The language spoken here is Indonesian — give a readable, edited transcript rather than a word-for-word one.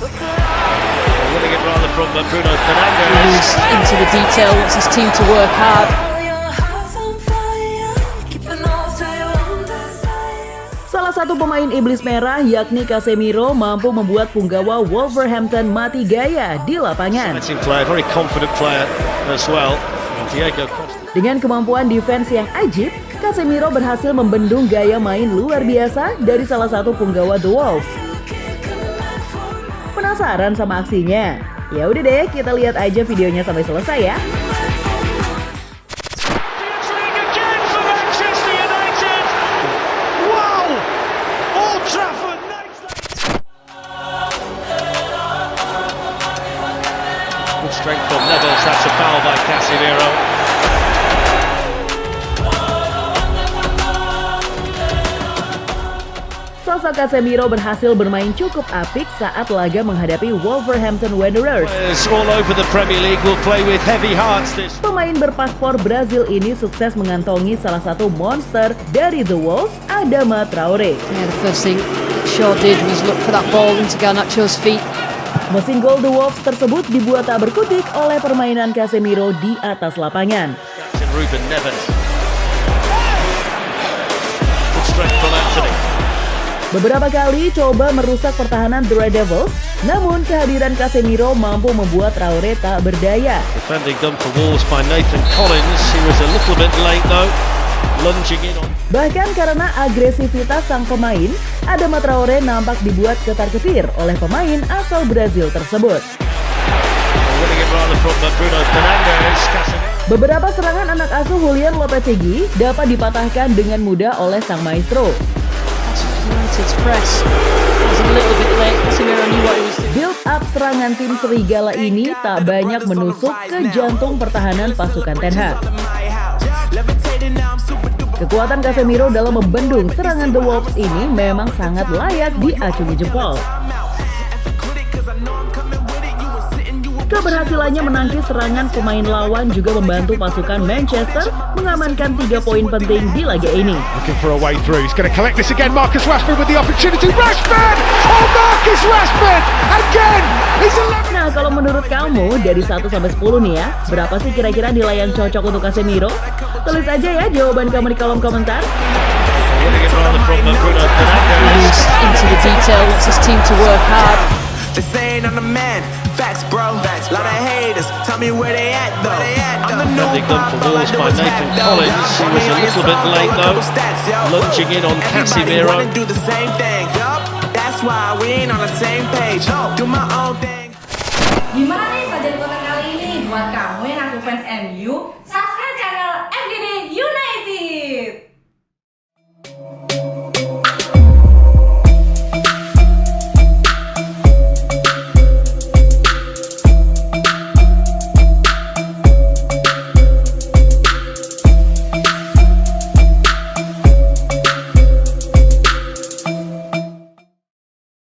Winning it rather from Bruno Fernandes. He's into the detail, wants his team to work hard. Salah satu pemain iblis merah yakni Casemiro mampu membuat punggawa Wolverhampton mati gaya di lapangan. Player, very confident player as well. Diego Costa. Dengan kemampuan defense yang ajib, Casemiro berhasil membendung gaya main luar biasa dari salah satu punggawa The Wolves. Penasaran sama aksinya? Ya udah deh, kita lihat aja videonya sampai selesai ya. Good strength from Neves, that's a foul by Casemiro. Sosok Casemiro berhasil bermain cukup apik saat laga menghadapi Wolverhampton Wanderers. All over the Premier League will play with heavy hearts this. Pemain berpaspor Brazil ini sukses mengantongi salah satu monster dari The Wolves, Adama Traore. Yeah, the first thing Shaw did was look for that ball into Garnacho's feet. Mesin gol The Wolves tersebut dibuat tak berkutik oleh permainan Casemiro di atas lapangan. Captain Ruben Neves. Good strength from Anthony. Beberapa kali coba merusak pertahanan The Red Devils, namun kehadiran Casemiro mampu membuat Traore tak berdaya. Defending done for Wolves by Nathan Collins. He was a little bit late though. Lunging in on. Bahkan karena agresivitas sang pemain, Adama Traore nampak dibuat ketar-ketir oleh pemain asal Brazil tersebut. Winning it rather from Bruno Fernandes. Beberapa serangan anak asuh Julian Lopetegui dapat dipatahkan dengan mudah oleh sang maestro. United's press was a little bit late. Casemiro knew what he was doing. Build up serangan tim serigala ini tak banyak menusuk ke jantung pertahanan pasukan Ten Hag. Kekuatan Casemiro dalam membendung serangan The Wolves ini memang sangat layak diacungi jempol. Keberhasilannya menangkis serangan pemain lawan juga membantu pasukan Manchester mengamankan 3 poin penting di laga ini. Looking for a way through. He's going to collect this again. Marcus Rashford with the opportunity. Rashford! Oh, Marcus Rashford! Again! He's 11. Nah, kalau menurut kamu dari 1 sampai 10 nih ya, berapa sih kira-kira nilai yang cocok untuk Casemiro? Tulis aja ya jawaban kamu di kolom komentar. Winning it rather from Bruno Fernandes. He's into the detail, wants his team to work hard. They saying I'm the man, facts bro. Lot of haters, tell me where they at though. I'm the new Defending done for Wolves by Nathan Collins. He was a little bit late though. Lunging in on Casemiro. Wanna do the same thing. That's why we ain't on the same page. Do my own thing. Gimana nih sajian konten kali ini? Buat kamu yang aku fans MU,